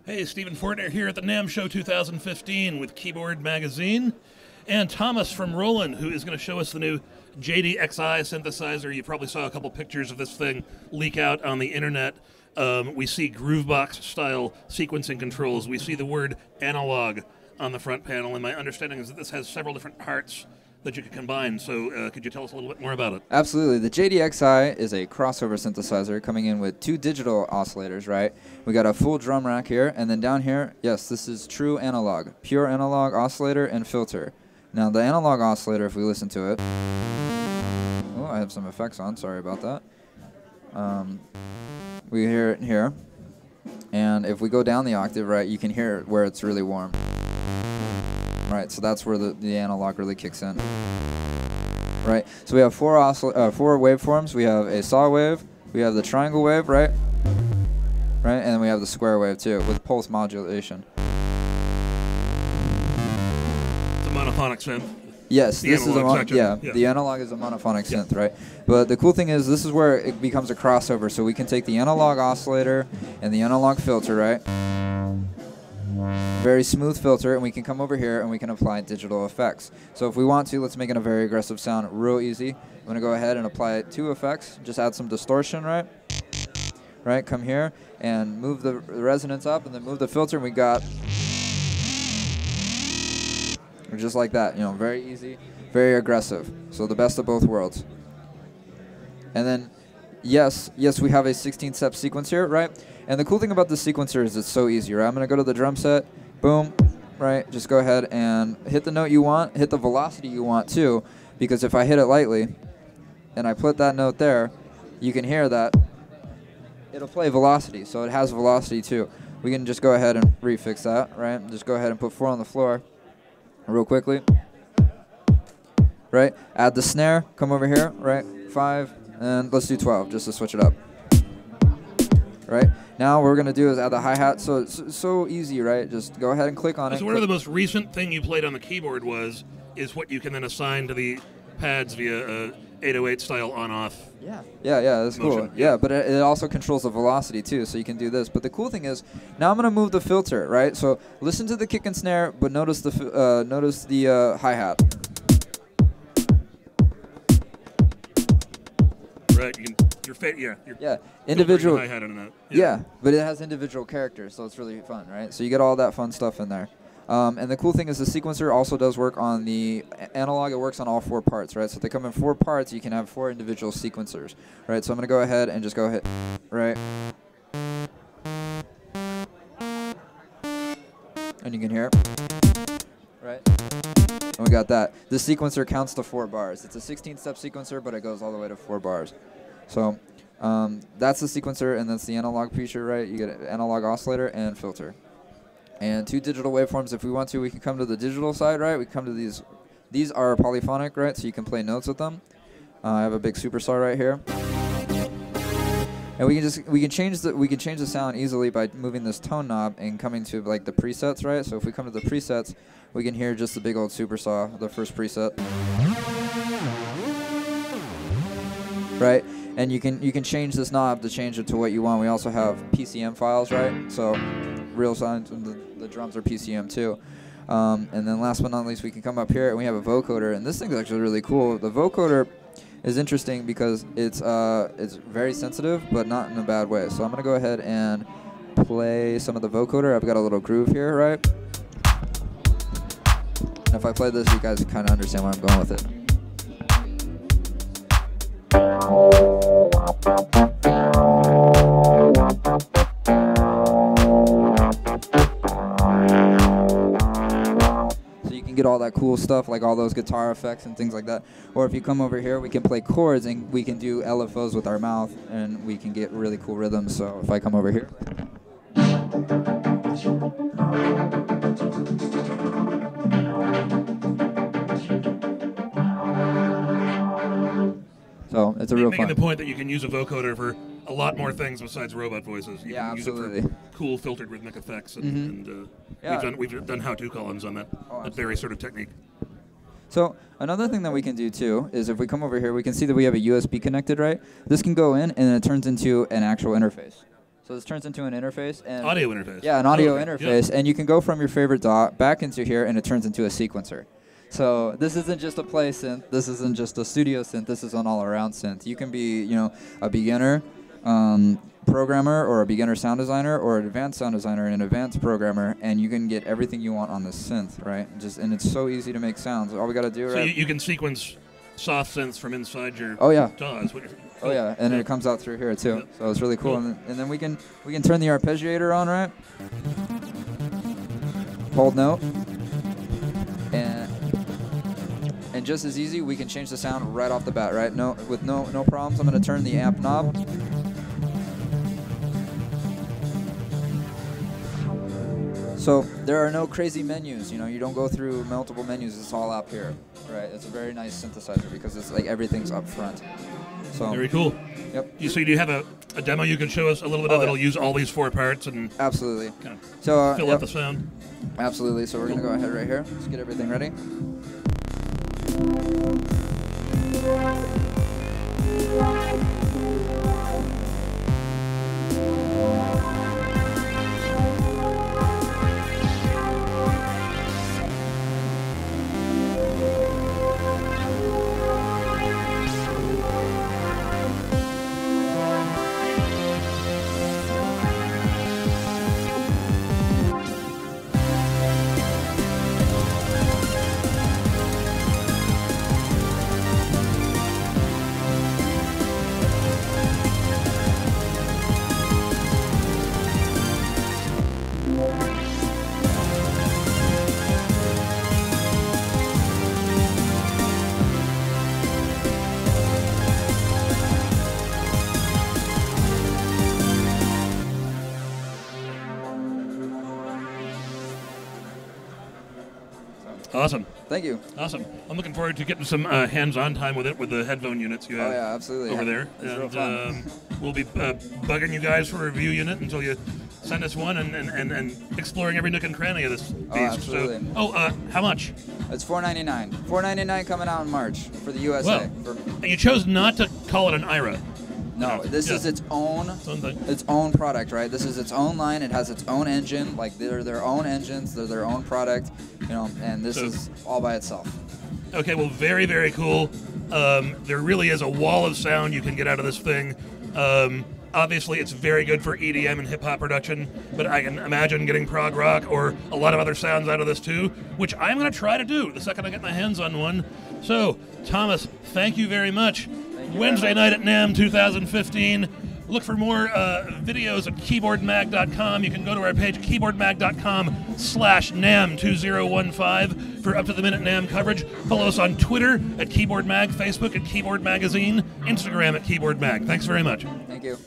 Hey, Stephen Fortner here at the NAMM Show 2015 with Keyboard Magazine, and Thomas from Roland, who is going to show us the new JDXI synthesizer. You probably saw a couple pictures of this thing leak out on the internet. We see Groovebox-style sequencing controls. We see the word analog on the front panel, and my understanding is that this has several different parts that you could combine. So could you tell us a little bit more about it? Absolutely. The JDXI is a crossover synthesizer coming in with 2 digital oscillators, right? We got a full drum rack here, and then down here, yes, this is true analog, pure analog oscillator and filter. Now the analog oscillator, if we listen to it, oh, I have some effects on, sorry about that. We hear it here, and if we go down the octave, right, you can hear it where it's really warm. Right, so that's where the analog really kicks in. Right, so we have 4 waveforms. We have a saw wave, we have the triangle wave, right? Right, and then we have the square wave too, with pulse modulation. It's a monophonic synth. Yes, the this is yeah, the analog is a monophonic synth, right? But the cool thing is this is where it becomes a crossover. So we can take the analog oscillator and the analog filter, right? Very smooth filter, and we can come over here and we can apply digital effects. So if we want to, let's make it a very aggressive sound real easy. I'm going to go ahead and apply 2 effects. Just add some distortion, right? Right, come here and move the resonance up and then move the filter, and we got just like that, you know, very easy, very aggressive. So the best of both worlds. And then, yes, we have a 16-step sequence here, right? And the cool thing about this sequencer is it's so easy, right? I'm going to go to the drum set, boom, right? Just go ahead and hit the note you want, hit the velocity you want too, because if I hit it lightly and I put that note there, you can hear that it'll play velocity, so it has velocity too. We can just go ahead and refix that, right? Just go ahead and put 4 on the floor real quickly, right? Add the snare, come over here, right? 5, and let's do 12 just to switch it up. Right? Now what we're going to do is add the hi-hat. So it's so easy, right? Just go ahead and click on it. So whatever the most recent thing you played on the keyboard is what you can then assign to the pads via 808 style on-off. Yeah, that's cool. Yeah, but it also controls the velocity too, so you can do this. But the cool thing is, now I'm going to move the filter, right? So listen to the kick and snare, but notice the hi-hat. Right, individual hi-hat in that. Yeah, but it has individual characters, so it's really fun, right? So you get all that fun stuff in there. And the cool thing is the sequencer also does work on the analog. It works on all 4 parts, right? So if they come in 4 parts, you can have 4 individual sequencers, right? So I'm going to go ahead and just go hit, right? And you can hear it, right? And we got that. The sequencer counts to 4 bars. It's a 16-step sequencer, but it goes all the way to 4 bars. So that's the sequencer, and that's the analog feature, right? You get an analog oscillator and filter. And 2 digital waveforms. If we want to, we can come to the digital side, right? We come to these. These are polyphonic, right? So you can play notes with them. I have a big superstar right here. And we can change the sound easily by moving this tone knob and coming to like the presets, right? So if we come to the presets, we can hear just the big old supersaw, the first preset. Right? And you can change this knob to change it to what you want. We also have PCM files, right? So real sounds, and the drums are PCM too. And then last but not least, we can come up here and we have a vocoder, and this thing's actually really cool. The vocoder is interesting because it's very sensitive, but not in a bad way. So I'm gonna go ahead and play some of the vocoder. I've got a little groove here, right? And if I play this, you guys kind of understand where I'm going with it. Get all that cool stuff, like all those guitar effects and things like that. Or if you come over here, we can play chords and we can do LFOs with our mouth, and we can get really cool rhythms. So if I come over here, so it's a real fun. Making the point that you can use a vocoder for a lot more things besides robot voices. You can absolutely. Use it for cool filtered rhythmic effects, and we've done how-to columns on that, that very sort of technique. So another thing that we can do too is if we come over here, we can see that we have a USB connected, right? This can go in and it turns into an actual interface. So this turns into an interface. And audio interface. Yeah, an audio okay. interface. And you can go from your favorite DAW back into here, and it turns into a sequencer. So this isn't just a play synth. This isn't just a studio synth. This is an all-around synth. You can be, you know, a beginner programmer or a beginner sound designer or an advanced sound designer and an advanced programmer, and you can get everything you want on this synth, right? And it's so easy to make sounds. All we got to do, so right? So you can sequence soft synths from inside your DAWs. Oh yeah, and it comes out through here too. Yep. So it's really cool. And then we can turn the arpeggiator on, right? Hold note. And just as easy, we can change the sound right off the bat, right? With no problems. I'm going to turn the amp knob. So there are no crazy menus, you know, you don't go through multiple menus, it's all up here, right? It's a very nice synthesizer because it's like everything's up front. So very cool. Yep. So do you have a demo you can show us a little bit of that'll use all these 4 parts and absolutely kind of so fill out the sound? Absolutely. So we're going to go ahead right here. Let's get everything ready. Awesome. Thank you. Awesome. I'm looking forward to getting some hands-on time with it with the headphone units you have absolutely. over there. It's and real fun. We'll be bugging you guys for a review unit until you send us one and exploring every nook and cranny of this beast. Absolutely. So, how much? It's $4.99. $4.99 coming out in March for the USA. Well, and you chose not to call it an IRA. No, this is its own thing. Its own product, right? This is its own line. It has its own engine. Like they're their own engines. They're their own product, you know. And this is all by itself. Okay, well, very, very cool. There really is a wall of sound you can get out of this thing. Obviously, it's very good for EDM and hip-hop production, but I can imagine getting prog rock or a lot of other sounds out of this too, which I'm going to try to do the second I get my hands on one. So, Thomas, thank you very much. Wednesday night at NAMM 2015. Look for more videos at keyboardmag.com. You can go to our page, keyboardmag.com/NAMM2015 for up-to-the-minute NAMM coverage. Follow us on Twitter at KeyboardMag, Facebook at Keyboard Magazine, Instagram at KeyboardMag. Thanks very much. Thank you.